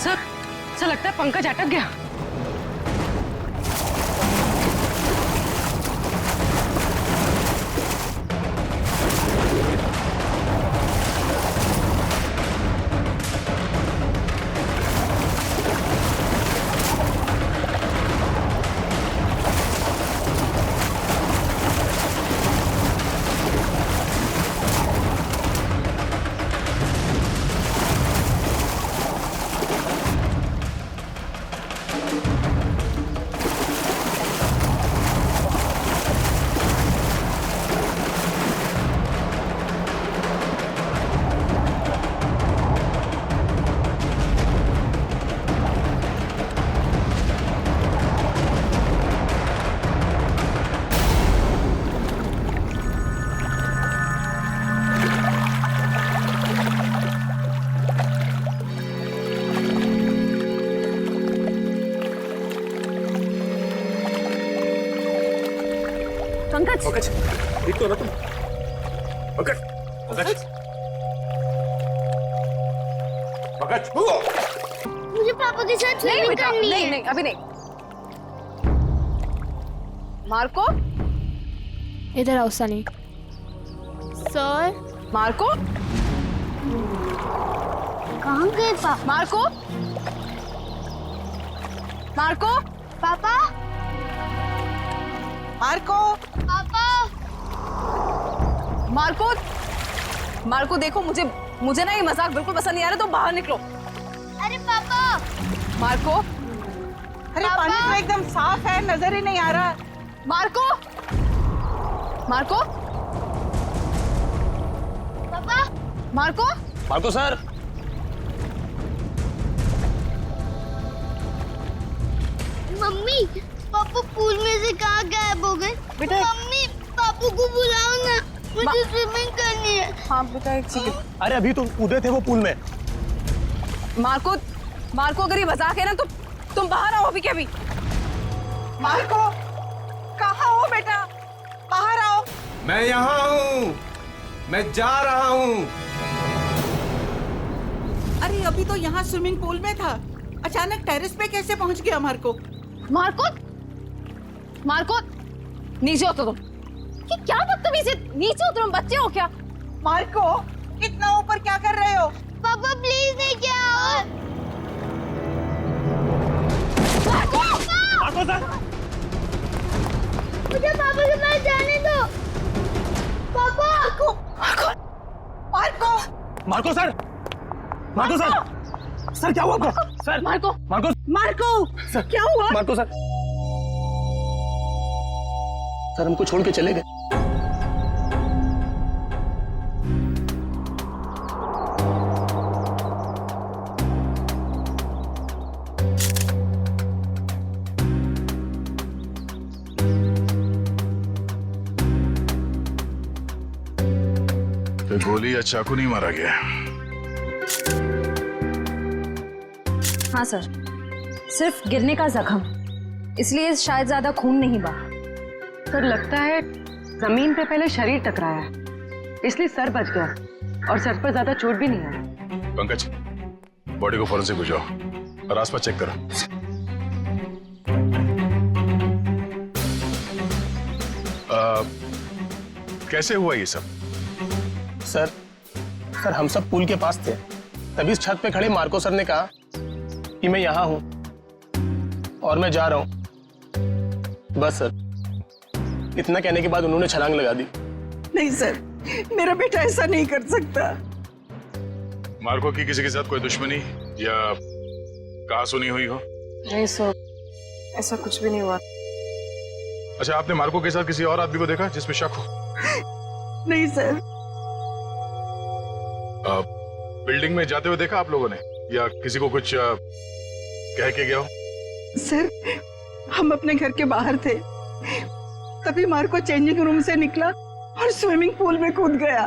Sir लगता है पंकज अटक गया। पंकज, पंकज, ठीक तो ना तुम? पंकज, पंकज, पंकज, मुझे पापा के साथ स्विमिंग करनी है। नहीं, अभी नहीं। मार्को, इधर आओ सनी। सर, मार्को, कहाँ गए पापा? मार्को, मार्को, पापा, मार्को, पापा, मार्को, मार्को देखो, मुझे ना ये मजाक बिल्कुल पसंद नहीं आ रहा, तो बाहर निकलो। अरे पापा, मार्को, अरे पानी तो एकदम साफ है, नजर ही नहीं आ रहा। मार्को, मार्को, पापा, मार्को, मार्को सर, मम्मी, पापा पूल में से कहाँ गायब हो गए? बेटा, मम्मी, पापू को बुलाओ ना, मुझे स्विमिंग करनी है। हाँ बेटा, एक सेकंड। अरे अभी तो कूदे थे वो पूल में। मार्को, मार्को अगर ये मजाक है ना तो तुम बाहर आओ अभी के अभी। मार्को, कहाँ हो बेटा? बाहर आओ। मैं यहाँ हूँ, मैं जा रहा हूँ। अरे अभी तो यहाँ स्विमिंग पूल में था, अचानक टेरेस पे कैसे पहुँच गया मार्को? मार्को, मार्को, नीचे उतरो तुम। कि क्या बदतमीजी, नीचे उतरो, बच्चे हो क्या? मार्को, इतना ऊपर क्या कर रहे हो? पापा प्लीज नहीं क्या हो? मार्को सर, मुझे पापा के पास जाने दो। पापा, Marco, Marco, Marco sir, Marco sir, sir क्या हुआ आपको? Sir, Marco, Marco, Marco, sir क्या हुआ? मार्को सर, सर हमको छोड़ के चले गए। तो गोली या चाकू नहीं मारा गया? हाँ सर, सिर्फ गिरने का जख्म, इसलिए शायद ज्यादा खून नहीं बहा। सर लगता है जमीन पे पहले शरीर टकराया है, इसलिए सर बच गया और सर पर ज्यादा चोट भी नहीं आई। पंकज, बॉडी को फॉरेंसिक भिजवाओ और आसपास चेक करो। कैसे हुआ ये सब? सर हम सब पुल के पास थे, तभी इस छत पे खड़े मार्को सर ने कहा कि मैं यहाँ हूँ और मैं जा रहा हूँ। बस सर, इतना कहने के बाद उन्होंने छलांग लगा दी। नहीं सर, मेरा बेटा ऐसा नहीं कर सकता। मार्को की किसी के साथ कोई दुश्मनी या कहा सुनी हुई हो? नहीं सर, ऐसा कुछ भी नहीं हुआ। अच्छा, आपने मार्को के साथ किसी और आदमी को देखा जिसमें शक हो? नहीं सर। बिल्डिंग में जाते हुए देखा आप लोगों ने, या किसी को कुछ कह के गया हो? सर, हम अपने घर के बाहर थे, तभी चेंजिंग रूम से निकला और स्विमिंग पूल में कूद गया।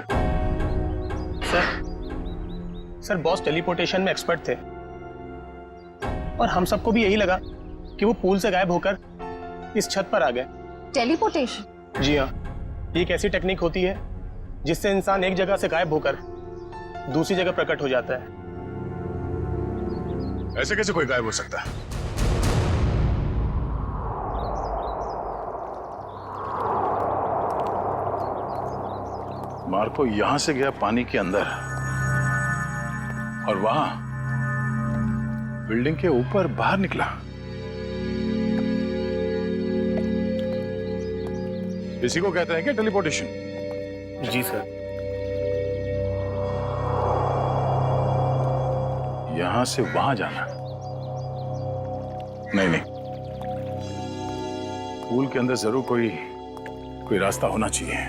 सर बॉस टेलीपोर्टेशन में एक्सपर्ट थे और हम सबको भी यही लगा कि वो पूल से गायब होकर इस छत पर आ गए। टेलीपोर्टेशन? जी हाँ, ये एक ऐसी टेक्निक होती है जिससे इंसान एक जगह से गायब होकर दूसरी जगह प्रकट हो जाता है। ऐसे कैसे कोई गायब हो सकता है? मार्को यहां से गया पानी के अंदर और वहां बिल्डिंग के ऊपर बाहर निकला। इसी को कहते हैं क्या टेलीपोर्टेशन? जी सर। यहां से वहां जाना? नहीं, पूल के अंदर जरूर कोई रास्ता होना चाहिए।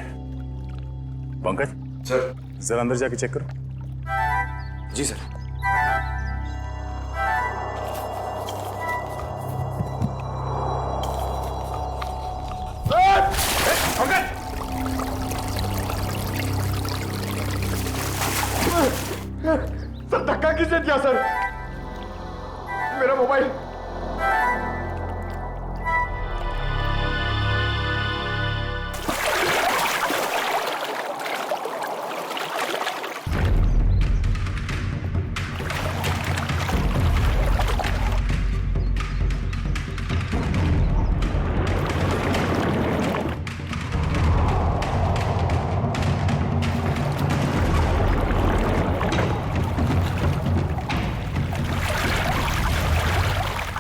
पंकज सर। जरा अंदर जाके चेक करो। जी सर। सर धक्का किसने दिया सर? मेरा मोबाइल।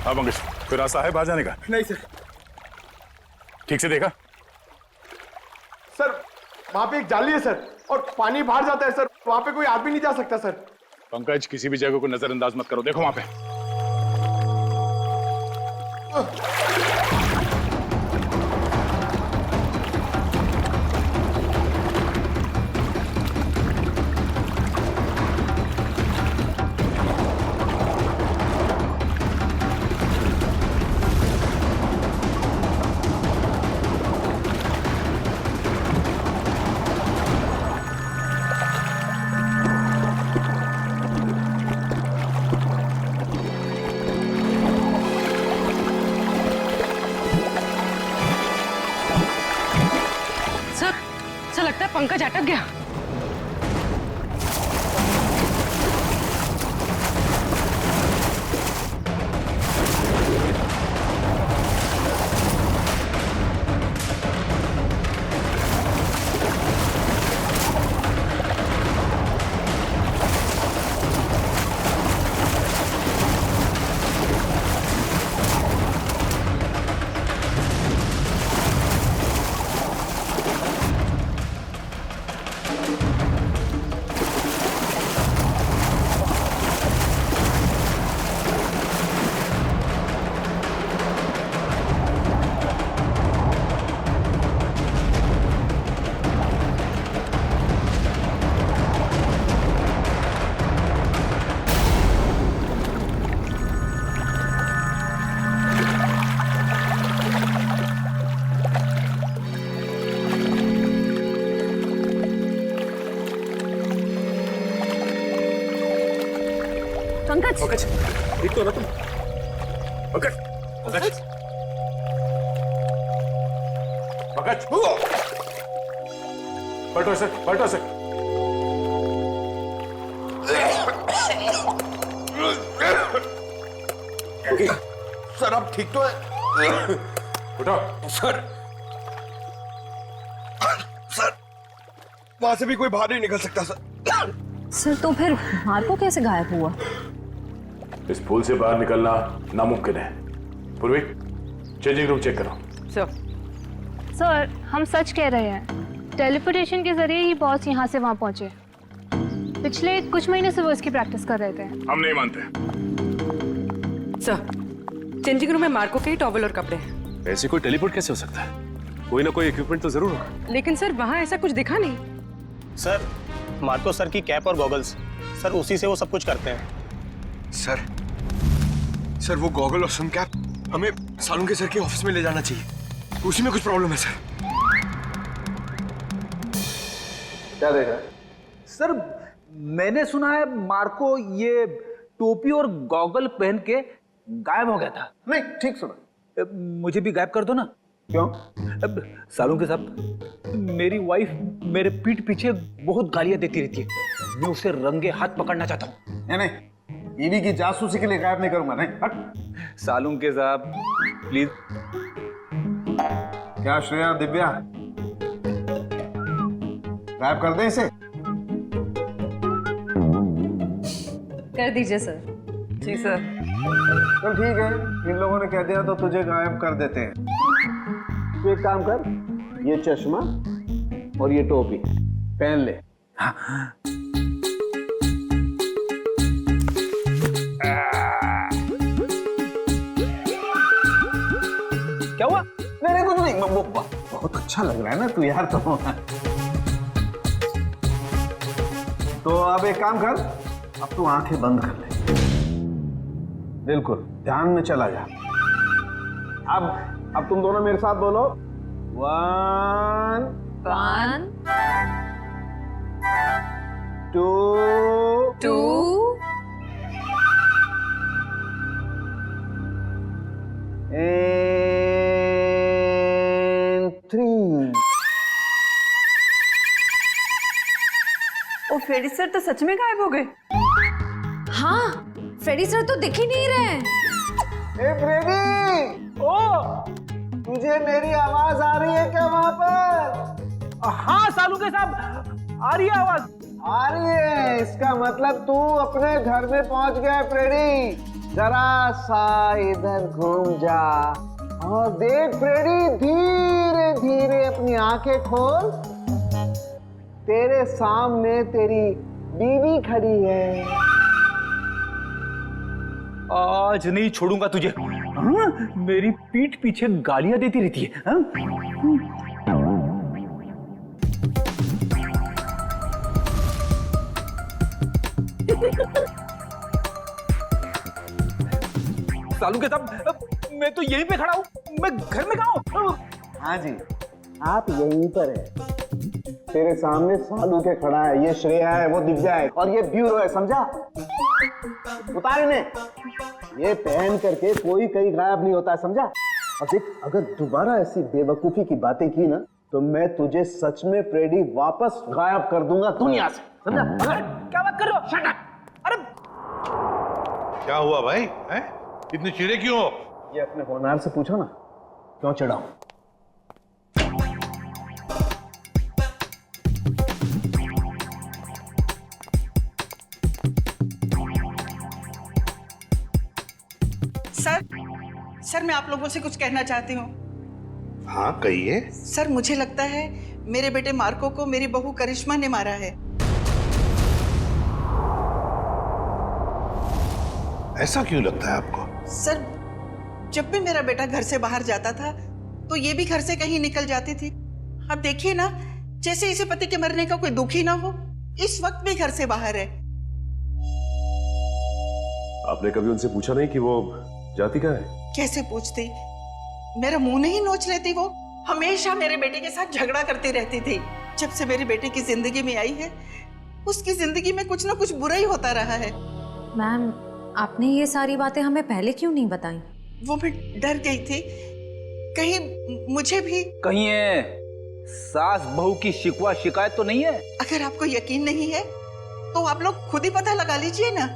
हाँ पंकज, कोई रास्ता है बाहर जाने का? नहीं सर। ठीक से देखा? सर वहां पे एक जाली है सर, और पानी बाहर जाता है सर। वहां पे कोई आदमी नहीं जा सकता सर। पंकज, किसी भी जगह को नजरअंदाज मत करो, देखो वहां पे। सर लगता है पंकज अटक गया। पंकज, पंकज ठीक तो ना तुम? पंकज पंकज पंकज पलटो सर, पलटो सर। सर अब ठीक तो है? उठो। सर सर वहां से भी कोई बाहर नहीं निकल सकता सर। सर तो फिर मार्को कैसे गायब हुआ? इस पुल से बाहर निकलना नामुमकिन है। पूर्वी, चेंजिंग रूम चेक करो। सर हम सच कह रहे हैं, टेलीपोर्टेशन के जरिए ही बॉस यहाँ से वहाँ पहुँचे। पिछले कुछ महीने से वो इसकी प्रैक्टिस कर रहे थे। हम नहीं मानते। सर चेंजिंग रूम में मार्को के ही टॉवल और कपड़े हैं। ऐसे कोई टेलीपोर्ट कैसे हो सकता है? कोई ना कोई इक्विपमेंट तो जरूर होगा। लेकिन सर वहाँ ऐसा कुछ दिखा नहीं। सर मार्को सर की कैप और गॉगल्स, सर उसी से वो सब कुछ करते हैं। सर वो गॉगल और सन कैप हमें सालुंके सर के ऑफिस में ले जाना चाहिए, उसी में कुछ प्रॉब्लम है सर। क्या देख रहा है? सर मैंने सुना है मार्को ये टोपी और गॉगल पहन के गायब हो गया था। नहीं ठीक सुना। मुझे भी गायब कर दो ना। क्यों? सालुंके साहब, मेरी वाइफ मेरे पीठ पीछे बहुत गालियां देती रहती है। मैं उसे रंगे हाथ पकड़ना चाहता हूँ। नहीं बीवी की जासूसी के लिए गायब नहीं करूंगा। नहीं हट। सालुंग के साहब प्लीज। क्या श्रेया दिव्या, गायब कर दें इसे? कर दीजिए सर। जी सर। चल ठीक है, इन लोगों ने कह दिया तो तुझे गायब कर देते हैं। तू एक काम कर, ये चश्मा और ये टोपी पहन ले। क्या हुआ? नहीं कुछ नहीं, बहुत अच्छा लग रहा है ना तू यार। तो अब एक काम कर, अब तू आंखें बंद कर ले, बिल्कुल ध्यान में चला जा। अब तुम दोनों मेरे साथ बोलो, 1 2 2 and 3। ओ फ्रेडी सर तो सच में गायब हो गए। हाँ, फ्रेडी सर तो दिख ही नहीं रहे। ए फ्रेडी, ओ तुझे मेरी आवाज आ रही है क्या वहां पर? हाँ सालू के साहब, आ रही है आवाज। आ रही है, इसका मतलब तू अपने घर में पहुंच गया फ्रेडी। जरा सा इधर घूम जा और देख फ्रेडी, धीरे धीरे अपनी आंखें खोल। तेरे सामने तेरी बीवी खड़ी है। आज नहीं छोड़ूंगा तुझे। हाँ? मेरी पीठ पीछे गालियां देती रहती है। हाँ? सालू के साहब, मैं तो यहीं पे खड़ा हूँ, मैं घर में कहाँ हूँ? हाँ जी, आप यहीं पर है। तेरे सामने सालू के खड़ा है, ये श्रेया है, वो दिव्या है और ये ब्यूरो है, समझा? उतार इन्हें। ये पहन करके कोई कहीं गायब नहीं होता है, समझा? और देख, अगर दोबारा ऐसी बेवकूफी की बातें की ना तो मैं तुझे सच में फ्रेडी वापस गायब कर दूंगा दुनिया से, समझा? क्या बात कर रहे हो? Shut up! अरे क्या हुआ भाई? हैं? इतने चिढ़े क्यों हो? ये अपने होनहार से पूछो ना, क्यों चिढ़ाऊं? सर मैं आप लोगों से कुछ कहना चाहती हूँ। हाँ कहिए। सर मुझे लगता है मेरे बेटे मार्को को मेरी बहू करिश्मा ने मारा है। ऐसा क्यों लगता है आपको? सर जब भी मेरा बेटा घर से बाहर जाता था तो ये भी घर से कहीं निकल जाती थी। अब देखिए ना, जैसे इसे पति के मरने का कोई दुख ही ना हो, इस वक्त भी घर से बाहर है। आपने कभी उनसे पूछा नहीं कि वो जाती कहाँ है? कैसे पूछती, मेरा मुंह नहीं नोच लेती। वो हमेशा मेरे बेटे के साथ झगड़ा करती रहती थी। जब से मेरे बेटे की जिंदगी में आई है, उसकी जिंदगी में कुछ ना कुछ बुरा ही होता रहा है। मैम, आपने ये सारी बातें हमें पहले क्यों नहीं बताई? वो मैं डर गई थी, कहीं मुझे भी कहीं है सास बहू की शिकवा शिकायत तो नहीं है? अगर आपको यकीन नहीं है तो आप लोग खुद ही पता लगा लीजिए ना।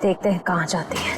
देखते हैं कहाँ जाती है।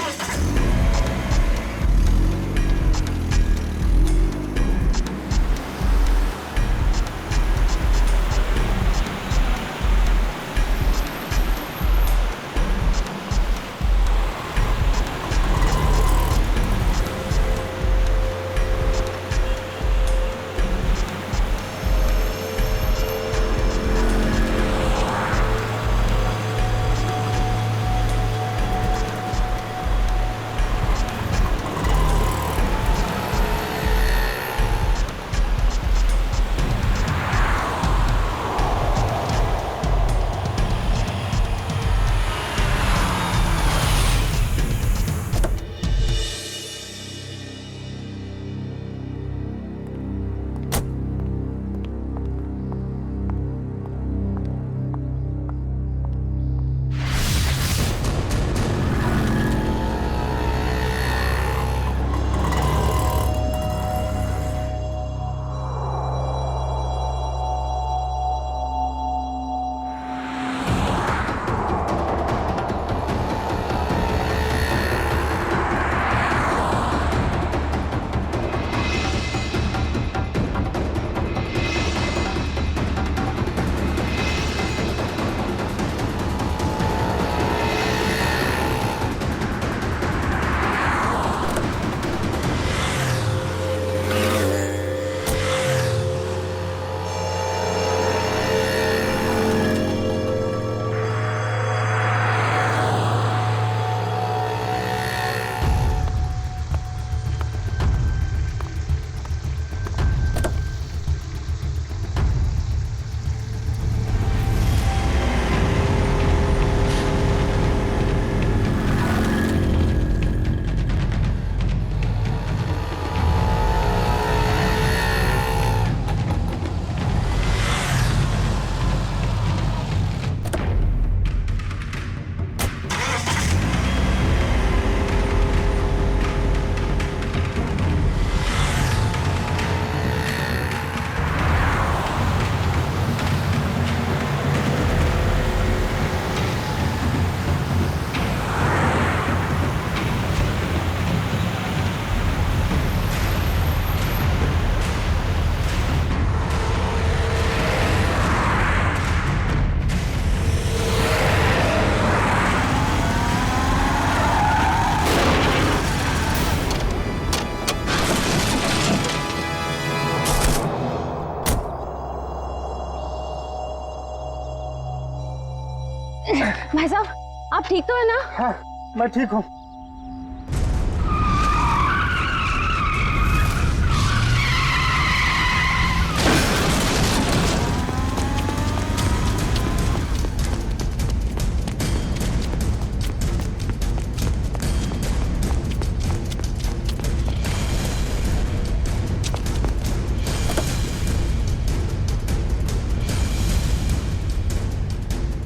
भाई साहब, आप ठीक तो है ना? हाँ, मैं ठीक हूँ।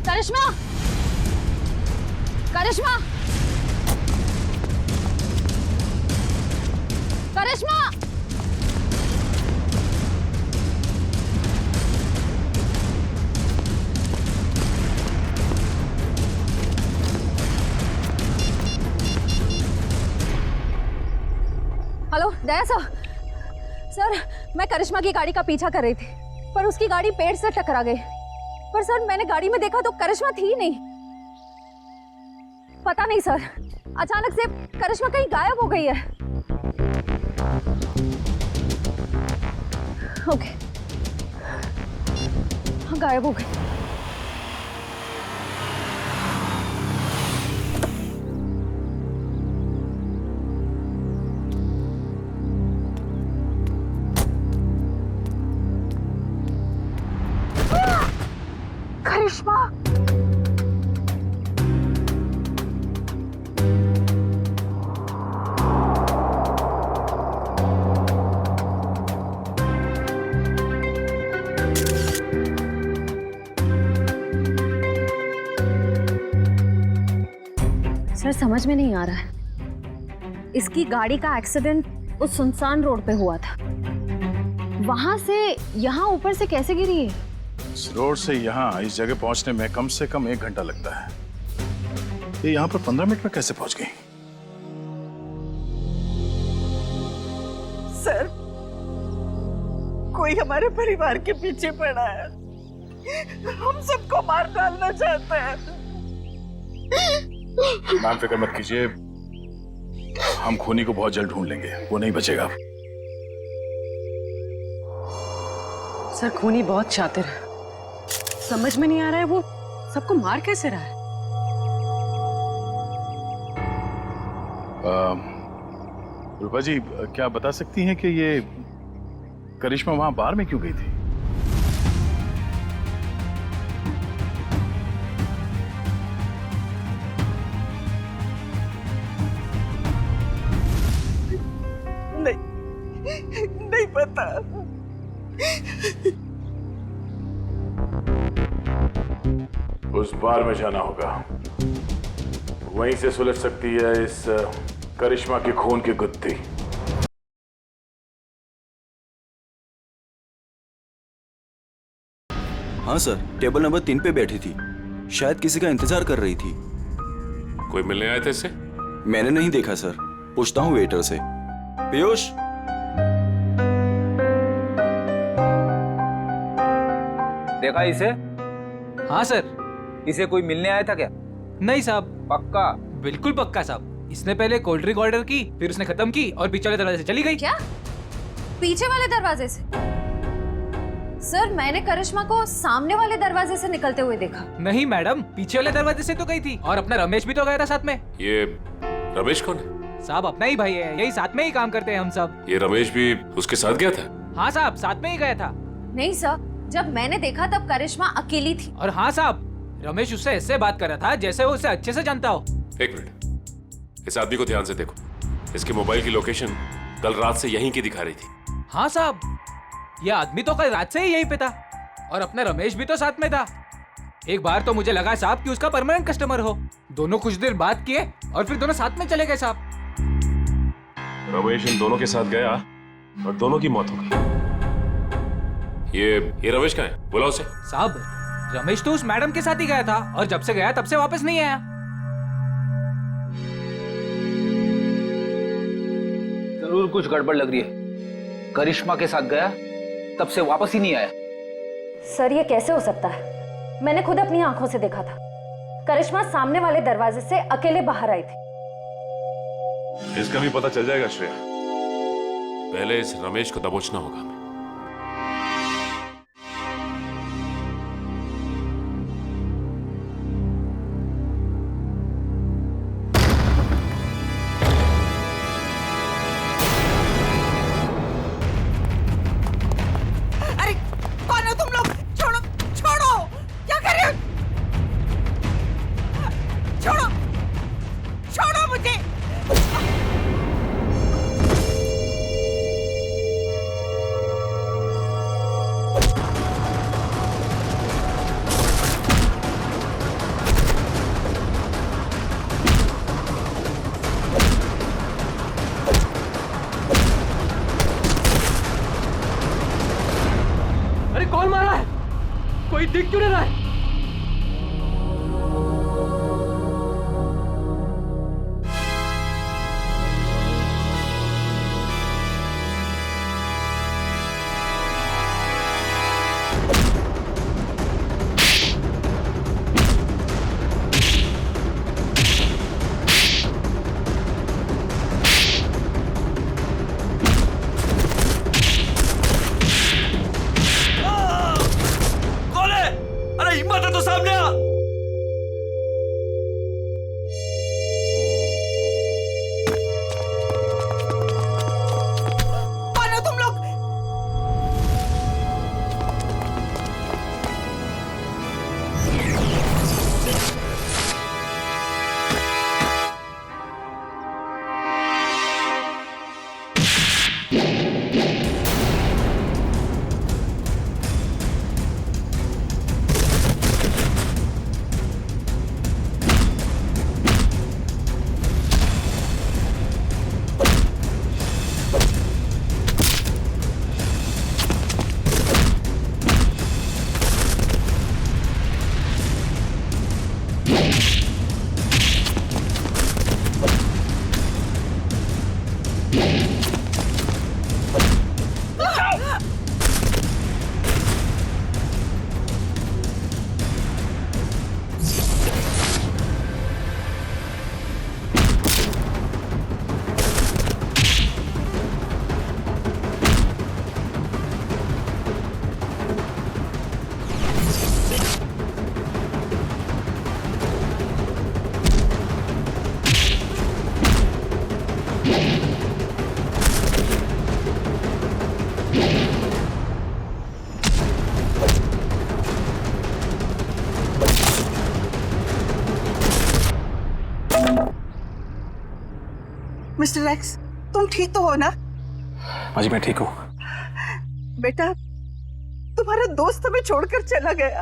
करिश्मा, करिश्मा, करिश्मा, हेलो दया सर। सर, मैं करिश्मा की गाड़ी का पीछा कर रही थी, पर उसकी गाड़ी पेड़ से टकरा गई। पर सर, मैंने गाड़ी में देखा तो करिश्मा थी नहीं। पता नहीं सर, अचानक से करिश्मा कहीं गायब हो गई है। ओके, हाँ, गायब हो गई। करिश्मा, सर समझ में नहीं आ रहा है। इसकी गाड़ी का एक्सीडेंट उस सुनसान रोड पे हुआ था, वहां से यहाँ ऊपर से कैसे गिरी है? इस रोड से यहाँ इस जगह पहुंचने में कम से कम 1 घंटा लगता है। ये यहाँ पर 15 मिनट में कैसे पहुंच गई? सर, कोई हमारे परिवार के पीछे पड़ा है। हम सबको मार डालना चाहता है। मैम फिक्र मत कीजिए, हम खूनी को बहुत जल्द ढूंढ लेंगे, वो नहीं बचेगा। सर, खूनी बहुत शातिर है। समझ में नहीं आ रहा है वो सबको मार कैसे रहा है। रूपा जी, क्या बता सकती हैं कि ये करिश्मा वहां बार में क्यों गई थी? नहीं पता। उस बार में जाना होगा, वहीं से सुलझ सकती है इस करिश्मा की खून की गुत्थी। हाँ सर, टेबल नंबर 3 पे बैठी थी, शायद किसी का इंतजार कर रही थी। कोई मिलने आए थे इससे? मैंने नहीं देखा सर, पूछता हूँ वेटर से। पीयूष, देखा इसे? हाँ सर। इसे कोई मिलने आया था क्या? नहीं साहब। पक्का? बिल्कुल पक्का साहब। इसने पहले कोल्ड ड्रिंक ऑर्डर की, फिर उसने खत्म की और पीछे वाले दरवाजे से चली गई। क्या? पीछे वाले दरवाजे से? सर, मैंने करिश्मा को सामने वाले दरवाजे से निकलते हुए देखा। नहीं मैडम, पीछे वाले दरवाजे से तो गई थी, और अपना रमेश भी तो गया था साथ में। ये रमेश कौन है? साहब अपना ही भाई है, यही साथ में ही काम करते हैं हम सब। ये रमेश भी उसके साथ गया था? हाँ साहब, साथ में ही गया था। नहीं सर, जब मैंने देखा तब करिश्मा अकेली थी। और हाँ साहब, रमेश उससे ऐसे बात कर रहा था जैसे वो उसे अच्छे से जानता हो। 1 मिनट, इस आदमी को ध्यान से देखो। इसके मोबाइल की लोकेशन कल रात से यहीं की दिखा रही थी। हाँ साहब, ये आदमी तो कल रात से ही यहीं पे था, और अपना रमेश भी तो साथ में था। एक बार तो मुझे लगा साहब कि उसका परमानेंट कस्टमर हो। दोनों कुछ देर बात किए और फिर दोनों साथ में चले गए साहब। रमेश इन दोनों के साथ गया और दोनों की मौत हो गई। ये रमेश कहाँ है? बुलाओ उसे। साहब, रमेश तो उस मैडम के साथ ही गया था, और जब से गया तब से वापस नहीं आया। जरूर कुछ गड़बड़ लग रही है। करिश्मा के साथ गया, तब से वापस ही नहीं आया। सर, ये कैसे हो सकता है? मैंने खुद अपनी आंखों से देखा था। करिश्मा सामने वाले दरवाजे से अकेले बाहर आई थी। इसका भी पता चल जाएगा श्रेया। पहले इस रमेश को दबोचना होगा हमें। कोई दिख क्यों नहीं रहा है? हिम्मत है तो सामने आ। कौन हो तुम लोग? मिस्टर एक्स, तुम ठीक तो हो ना? माँ जी मैं ठीक हूँ। बेटा, तुम्हारा दोस्त हमें छोड़कर चला गया।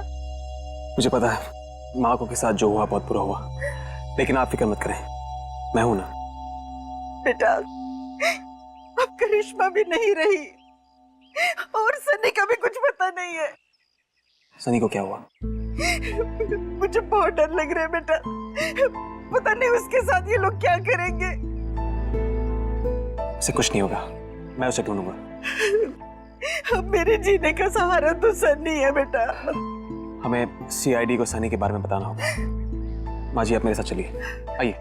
मुझे पता है माँ को के साथ जो हुआ बहुत बुरा हुआ, लेकिन आप फिक्र मत करें, मैं हूं ना। बेटा, अब करिश्मा भी नहीं रही और सनी का भी कुछ पता नहीं है। सनी को क्या हुआ? मुझे बहुत डर लग रहा है बेटा, पता नहीं उसके साथ ये लोग क्या करेंगे। उसे कुछ नहीं होगा, मैं उसे ढूंढूंगा। अब मेरे जीने का सहारा तो सनी है बेटा। हमें सीआईडी को सनी के बारे में बताना होगा। माँ जी आप मेरे साथ चलिए, आइए।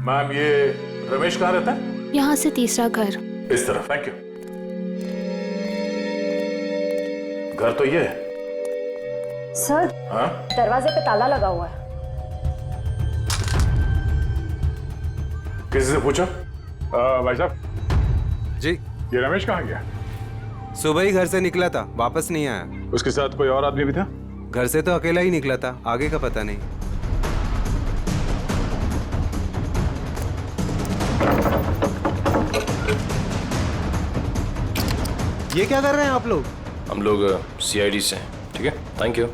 मैम ये रमेश कहाँ रहता है? यहाँ से तीसरा घर। इस तरफ, थैंक यू। घर तो ये है। सर, हाँ? दरवाजे पे ताला लगा हुआ है। किसी से पूछा? भाई साहब जी, ये रमेश कहाँ गया? सुबह ही घर से निकला था, वापस नहीं आया। उसके साथ कोई और आदमी भी था? घर से तो अकेला ही निकला था, आगे का पता नहीं। ये क्या कर रहे हैं आप लोग? हम लोग सीआईडी से हैं। ठीक है, थैंक यू।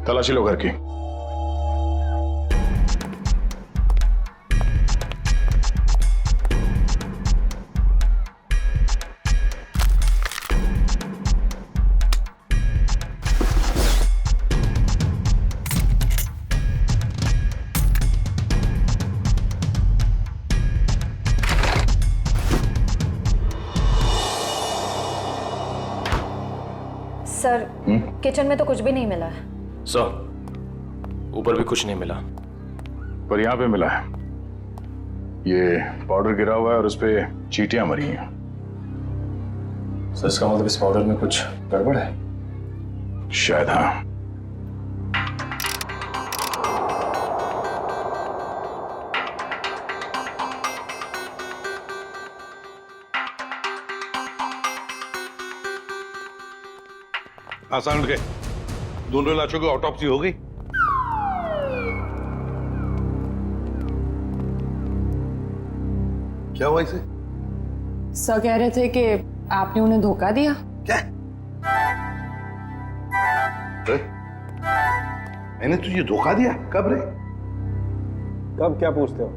तलाशी लो घर की। सर, किचन में तो कुछ भी नहीं मिला है। सर, ऊपर भी कुछ नहीं मिला, पर यहाँ पे मिला है। ये पाउडर गिरा हुआ है और उस पे चींटियां मरी हैं। सर इसका मतलब इस पाउडर में कुछ गड़बड़ है? शायद हाँ। आसान के दोनों लाशों की ऑटोप्सी हो गई? क्या हुआ इसे? सर कह रहे थे कि आपने उन्हें धोखा दिया। क्या? मैंने तुझे धोखा दिया कब रे? कब क्या पूछते हो?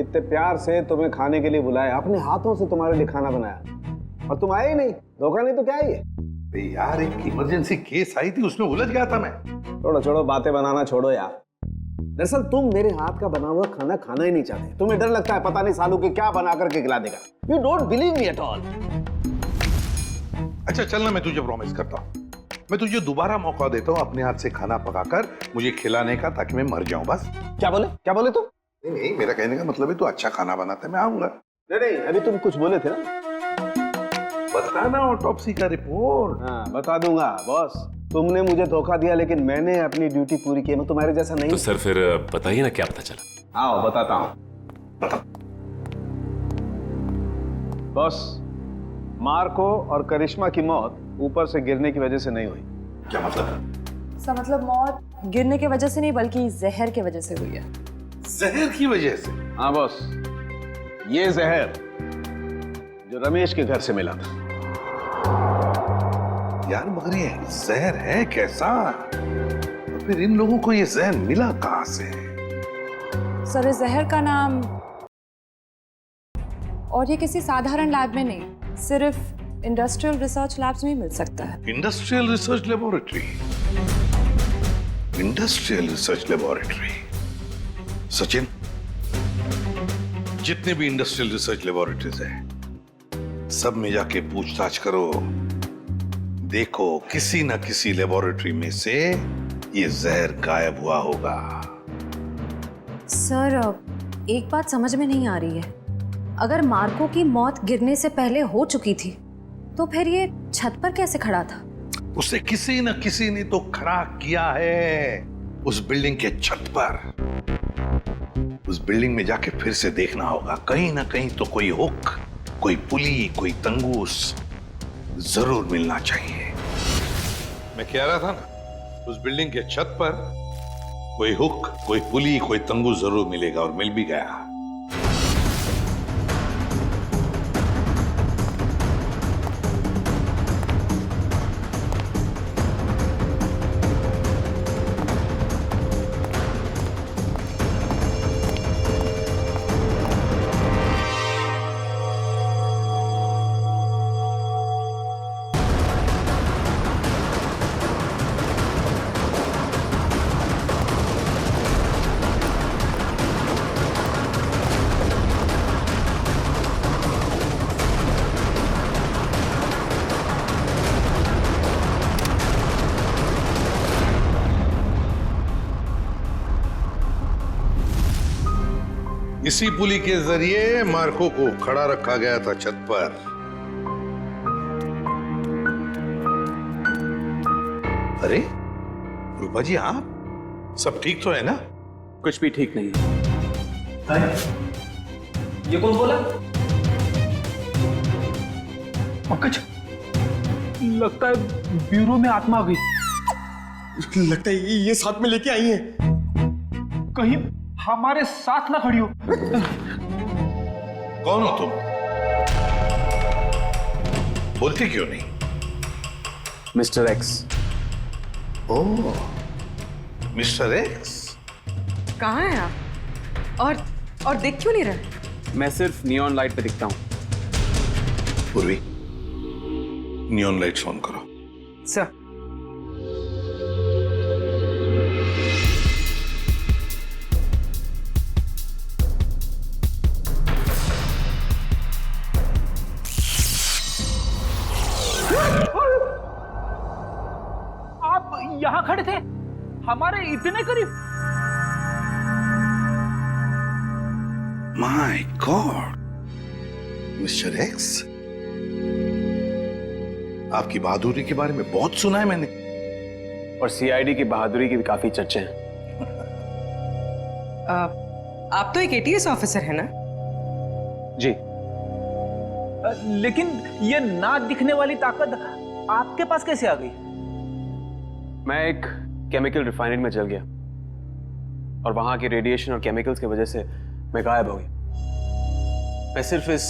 इतने प्यार से तुम्हें खाने के लिए बुलाया, अपने हाथों से तुम्हारे लिए खाना बनाया और तुम आए ही नहीं। धोखा नहीं तो क्या है ये? यार एक इमरजेंसी केस आई थी, उसमें उलझ गया था मैं। छोड़ो बातें बनाना छोड़ो यार। दरअसल तुम मेरे हाथ का बना हुआ खाना खाना ही नहीं चाहते। तुम्हें डर लगता है पता नहीं सालू के क्या बना करके खिला देगा। You don't believe me at all. अच्छा चल ना, मैं तुझे प्रॉमिस करता हूँ, मैं तुझे दोबारा मौका देता हूँ अपने हाथ से खाना पकाकर मुझे खिलाने का, ताकि मैं मर जाऊं बस। क्या बोले तुम? नहीं, मेरा कहने का मतलब है तू अच्छा खाना बनाता है, मैं आऊंगा। नहीं, अभी तुम कुछ बोले थे ना। बताना ऑटोप्सी का रिपोर्ट। हाँ बता दूंगा बॉस। तुमने मुझे धोखा दिया लेकिन मैंने अपनी ड्यूटी पूरी की। मैं तुम्हारे जैसा नहीं। तो सर फिर बताइए ना क्या पता चला। आओ बताता हूँ। बॉस, मार्को और करिश्मा की मौत ऊपर से गिरने की वजह से नहीं हुई। क्या मतलब? इसका मतलब मौत गिरने की वजह से नहीं बल्कि जहर की वजह से हुई है। जहर की वजह से? हाँ बॉस, ये जहर जो रमेश के घर से मिला था। यार मगर ये जहर है कैसा? तो फिर इन लोगों को ये जहर मिला कहां से? सर इस जहर का नाम, और ये किसी साधारण लैब में नहीं, सिर्फ इंडस्ट्रियल रिसर्च लैब्स में ही मिल सकता है। Industrial research laboratory? Industrial research laboratory? Sachin, जितने भी इंडस्ट्रियल रिसर्च लेबोरेटरीज हैं, सब में जाके पूछताछ करो। देखो किसी ना किसी लेबोरेटरी में से ये जहर गायब हुआ होगा। सर एक बात समझ में नहीं आ रही है। अगर मार्को की मौत गिरने से पहले हो चुकी थी तो फिर ये छत पर कैसे खड़ा था? उसे किसी न किसी ने तो खड़ा किया है उस बिल्डिंग के छत पर। उस बिल्डिंग में जाके फिर से देखना होगा, कहीं ना कहीं तो कोई हुक, कोई पुली, कोई तंगूस जरूर मिलना चाहिए। मैं कह रहा था ना, उस बिल्डिंग के छत पर कोई हुक, कोई पुली, कोई तंगूस जरूर मिलेगा, और मिल भी गया। इसी पुली के जरिए मार्को को खड़ा रखा गया था छत पर। अरे रूपा जी, आप सब ठीक तो है ना? कुछ भी ठीक नहीं है। ये कौन बोला? पंकज, लगता है ब्यूरो में आत्मा आ गई। लगता है ये साथ में लेके आई हैं। कहीं हमारे साथ ना खड़ी हो। कौन हो तुम? बोलते क्यों नहीं? Mister X. Oh, mister X. कहाँ हैं आप? और दिख क्यों नहीं रहे? मैं सिर्फ नियॉन लाइट पे दिखता हूँ। पूर्वी, नियॉन लाइट्स ऑन करो। सर। आप यहां खड़े थे, हमारे इतने करीब। माय गॉड, मिस्टर एक्स, आपकी बहादुरी के बारे में बहुत सुना है मैंने। और सीआईडी की बहादुरी की भी काफी चर्चे हैं। आप तो एक एटीएस ऑफिसर है ना? जी। लेकिन ये ना दिखने वाली ताकत आपके पास कैसे आ गई? मैं एक केमिकल रिफाइनरी में जल गया और वहां की रेडिएशन और केमिकल्स की वजह से मैं गायब हो गया। मैं सिर्फ इस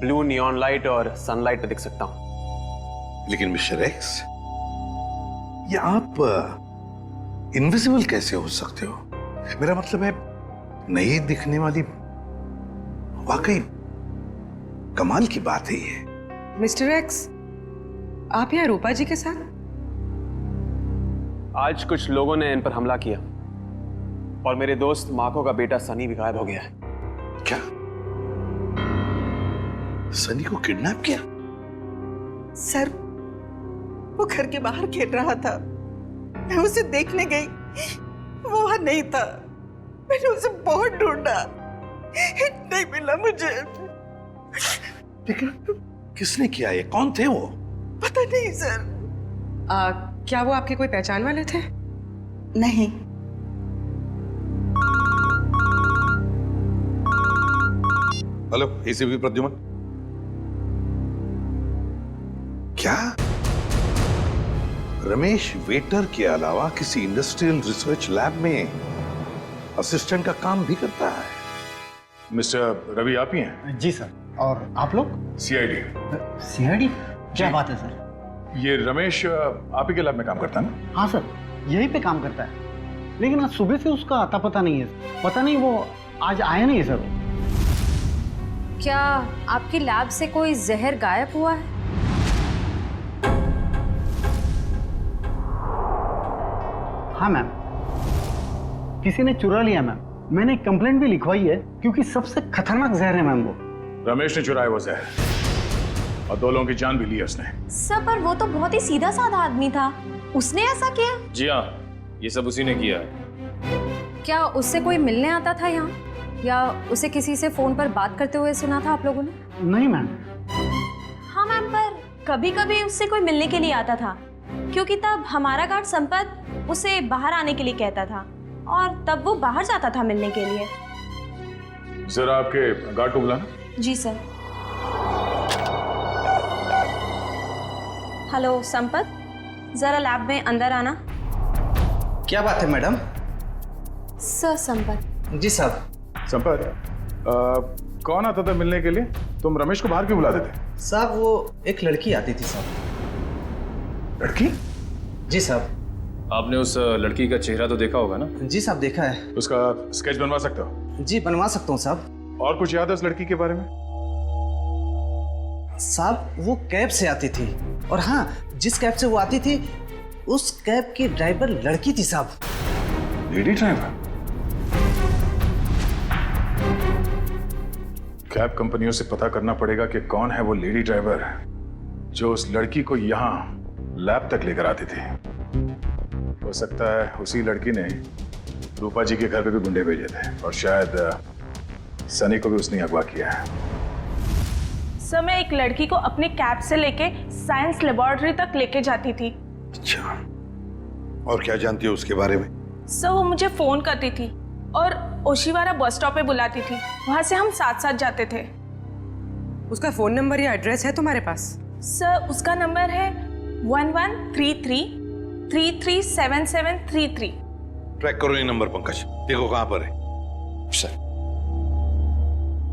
ब्लू नियॉन लाइट और सनलाइट पे दिख सकता हूं। लेकिन मिस्टर एक्स, ये आप इनविजिबल कैसे हो सकते हो? मेरा मतलब है नहीं दिखने वाली, वाकई कमाल की बात है ये। मिस्टर एक्स, आप यहाँ रूपा जी के साथ? आज कुछ लोगों ने इन पर हमला किया और मेरे दोस्त मार्को का बेटा सनी भी गायब हो गया है। क्या? सनी को किडनैप किया? सर, वो घर के बाहर खेल रहा था, मैं उसे देखने गई, वो वहां नहीं था। मैंने उसे बहुत ढूंढा, नहीं मिला मुझे। लेकिन किसने किया ये? कौन थे वो? पता नहीं सर। क्या वो आपके कोई पहचान वाले थे? नहीं। Hello, ACP Pradyuman. क्या रमेश वेटर के अलावा किसी इंडस्ट्रियल रिसर्च लैब में असिस्टेंट का काम भी करता है? मिस्टर रवि आप ही हैं? जी सर। और आप लोग? सीआईडी। सीआईडी? क्या बात है सर? ये रमेश आप ही के लैब में काम करता है ना? हाँ सर, यहीं पे काम करता है, लेकिन आज सुबह से उसका आता पता नहीं है। पता नहीं वो आज आया नहीं है सर। क्या आपकी लैब से कोई जहर गायब हुआ है? हाँ मैम, किसी ने चुरा लिया मैम। मैंने एक कंप्लेंट भी लिखवाई है, क्योंकि सबसे खतरनाक जहर है मैम वो। रमेश ने चुराया वो जहर और 2 लोगों की जान भी ली है उसने। सर, पर वो तो बहुत ही सीधा साधा आदमी था, उसने ऐसा किया? जी हाँ, ये सब उसी ने किया है। क्या उससे कोई मिलने आता था यहाँ, या उसे किसी से फोन पर बात करते हुए सुना था आप लोगों ने? नहीं मैम। हाँ मैम, पर कभी कभी उससे कोई मिलने के लिए आता था, क्योंकि तब हमारा गार्ड संपत उसे बाहर आने के लिए कहता था और तब वो बाहर जाता था मिलने के लिए। जरा आपके गार्ड को बुलाना। जी सर। हेलो संपत, जरा लैब में अंदर आना। क्या बात है मैडम? सर संपत। जी साहब। संपत, कौन आता था मिलने के लिए? तुम रमेश को बाहर क्यों बुलाते थे? साहब वो एक लड़की आती थी साहब। लड़की? जी साहब। आपने उस लड़की का चेहरा तो देखा होगा ना? जी साहब, देखा है। उसका स्केच बनवा सकते हो? जी बनवा सकता हूँ साहब। और कुछ याद है उस लड़की के बारे में? साहब वो कैब से आती थी, और हाँ, जिस कैब से वो आती थी उस कैब की ड्राइवर लड़की थी साहब। Lady driver? कैब कंपनियों से पता करना पड़ेगा कि कौन है वो लेडी ड्राइवर जो उस लड़की को यहाँ लैब तक लेकर आती थी। हो सकता है उसी लड़की ने रूपा जी के घर पे भी गुंडे भेजे थे, और शायद सनी को भी उसने अगवा किया है। सर, मैं एक लड़की को अपने कैब से लेके साइंस लेबोरेटरी तक लेके जाती थी। अच्छा, और क्या जानती हो उसके बारे में? सर, वो मुझे फोन करती थी और ओशिवारा बस स्टॉप पे बुलाती थी, वहां से हम साथ साथ जाते थे। उसका फोन नंबर या एड्रेस है तुम्हारे पास? सर, उसका नंबर है 1133337733। ट्रैक करो ये नंबर पंकज, देखो कहां पर है। सर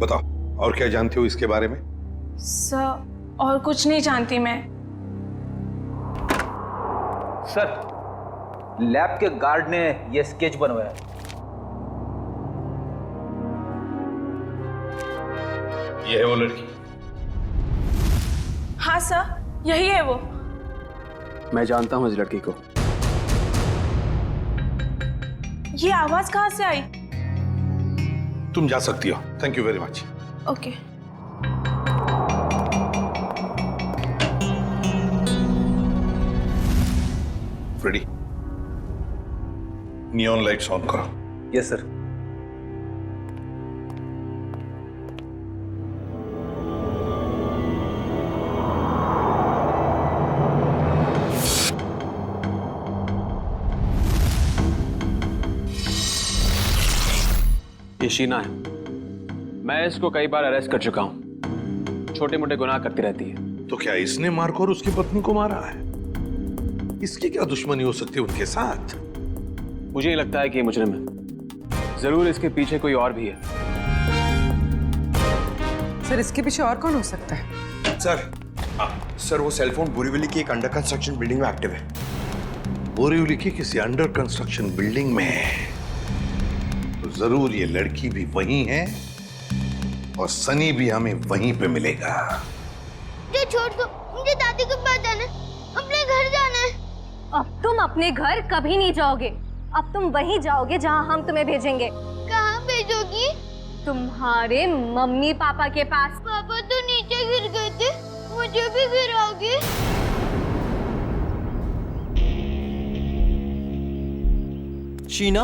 बताओ, और क्या जानते हो इसके बारे में? सर, और कुछ नहीं जानती मैं। सर, लैब के गार्ड ने ये स्केच बनवाया। ये है वो लड़की? हाँ सर, यही है वो। मैं जानता हूँ इस लड़की को। ये आवाज कहाँ से आई? तुम जा सकती हो। Thank you very much. Okay. Freddie, neon lights on करो। Yes sir. ये शीना है। मैं इसको कई बार अरेस्ट कर चुका हूं। छोटे मोटे गुनाह करती रहती है। तो क्या इसने मार्को और उसकी पत्नी को मारा है? इसकी क्या दुश्मनी हो सकती है उनके साथ? मुझे लगता है कि ये मुजरिम है। जरूर इसके पीछे कोई और भी है। सर, इसके पीछे और कौन हो सकता है? सर, वो सेलफोन बोरीवली की एक अंडर कंस्ट्रक्शन बिल्डिंग में एक्टिव है। बोरिवली की किसी अंडर कंस्ट्रक्शन बिल्डिंग में है, तो जरूर ये लड़की भी वहीं है और सनी भी हमें वहीं पे मिलेगा। मुझे छोड़ दो, मुझे दादी के पास जाना है, अपने घर जाना है। अब तुम अपने घर कभी नहीं जाओगे, अब तुम वहीं जाओगे जहां हम तुम्हें भेजेंगे। कहाँ भेजोगी? तुम्हारे मम्मी पापा के पास। पापा तो नीचे गिर गए थे, मुझे भी गिराओगे? शीना,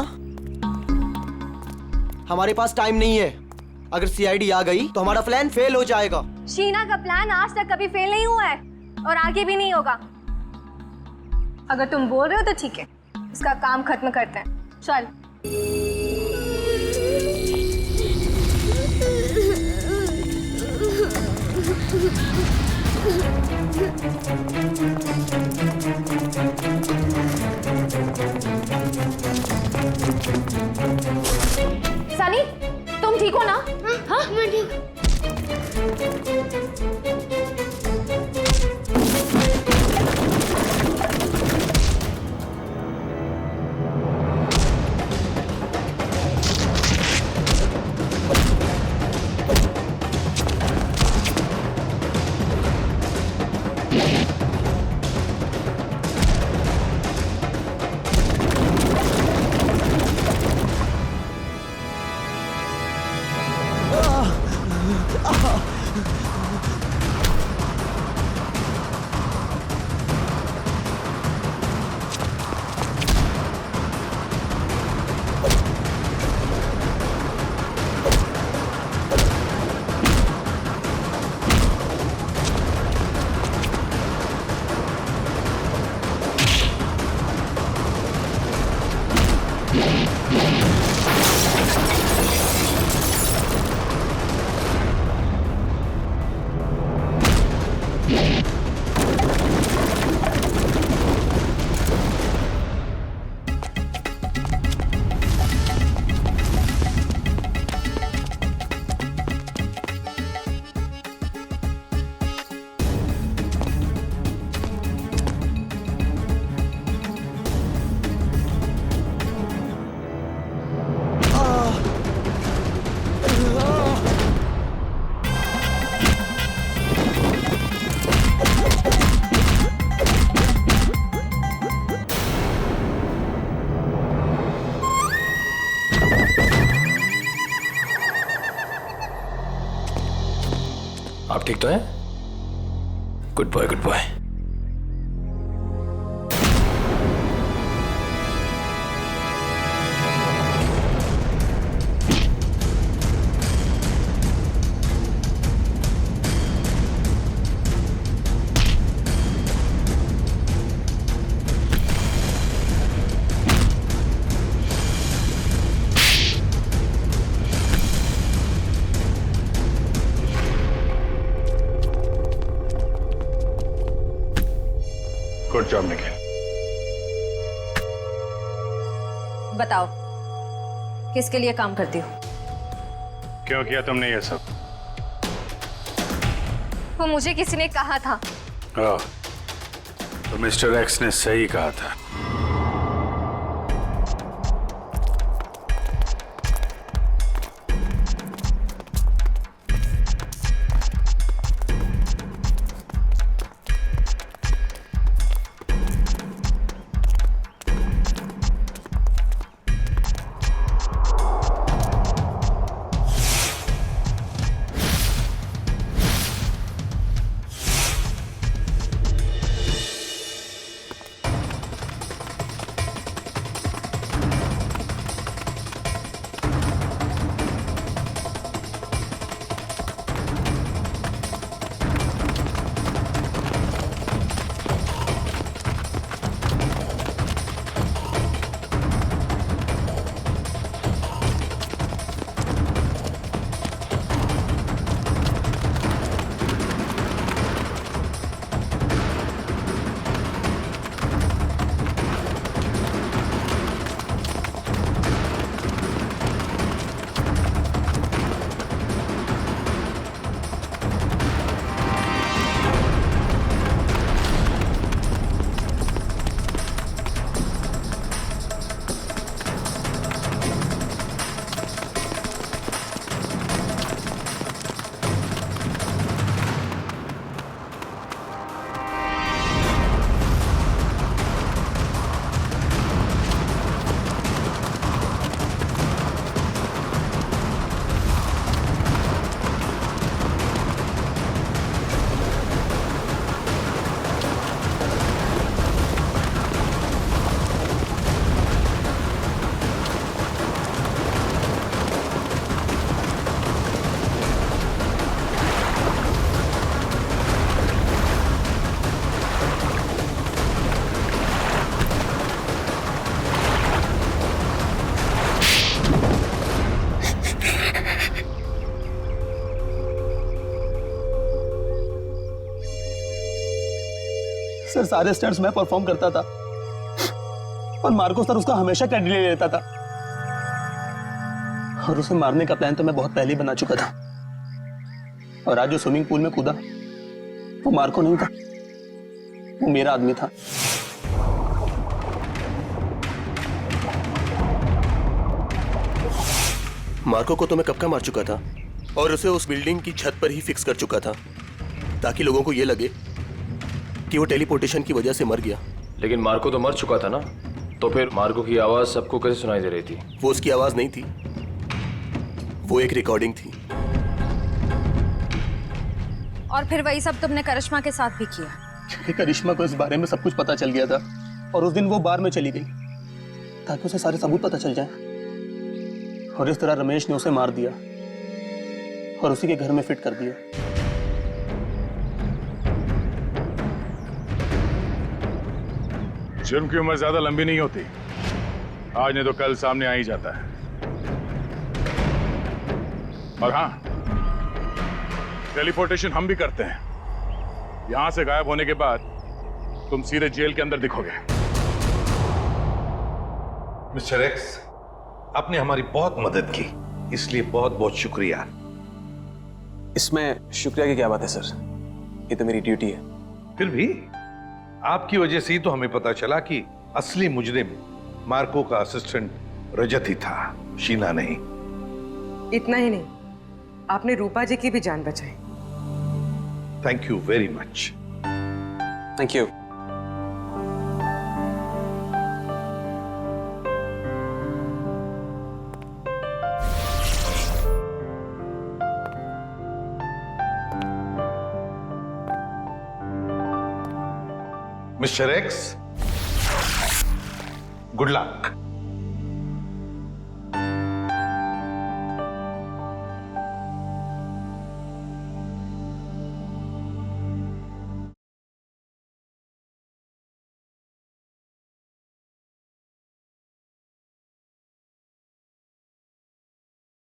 हमारे पास टाइम नहीं है। अगर सीआईडी आ गई तो हमारा प्लान फेल हो जाएगा। शीना का प्लान आज तक कभी फेल नहीं हुआ है और आगे भी नहीं होगा। अगर तुम बोल रहे हो तो ठीक है, इसका काम खत्म करते हैं। चल। सनी, तुम ठीक हो ना? हाँ, मैं ठीक। आप ठीक तो हैं? Good boy, good boy. Good job Nikhil. बताओ, किसके लिए काम करती हो? क्यों किया तुमने ये सब? वो मुझे किसी ने कहा था। तो मिस्टर एक्स ने सही कहा था। सर सारे स्टंट्स मैं परफॉर्म करता था और मार्को सर उसका हमेशा क्रेडिट ले लेता था। और उसे मारने का प्लान तो मैं बहुत पहले ही बना चुका था। और आज जो स्विमिंग पूल में कूदा वो मार्को नहीं था, वो मेरा आदमी था। मार्को को तो मैं कब का मार चुका था और उसे उस बिल्डिंग की छत पर ही फिक्स कर चुका था ताकि लोगों को यह लगे कि वो टेलीपोर्टेशन की वजह से मर गया। लेकिन मार्को तो मर चुका था ना, तो फिर मार्को की आवाज सबको कैसे सुनाई दे रही थी? वो उसकी आवाज नहीं थी, वो एक रिकॉर्डिंग थी। और फिर वही सब तुमने करिश्मा के साथ भी किया? क्योंकि करिश्मा को इस बारे में सब कुछ पता चल गया था और उस दिन वो बार में चली गई ताकि उसे सारे सबूत पता चल जाए। और इस तरह रमेश ने उसे मार दिया और उसी के घर में फिट कर दिया। जुर्म की उम्र ज्यादा लंबी नहीं होती, आज नहीं तो कल सामने आ ही जाता है। और हाँ, टेलीपोर्टेशन हम भी करते हैं। यहां से गायब होने के बाद तुम सीधे जेल के अंदर दिखोगे। मिस्टर एक्स, आपने हमारी बहुत मदद की, इसलिए बहुत बहुत शुक्रिया। इसमें शुक्रिया की क्या बात है सर, ये तो मेरी ड्यूटी है। फिर भी आपकी वजह से ही तो हमें पता चला कि असली मुजरिम मार्को का असिस्टेंट रजत ही था, शीना नहीं। इतना ही नहीं, आपने रूपा जी की भी जान बचाई। Thank you very much. Thank you. Mister x, good luck.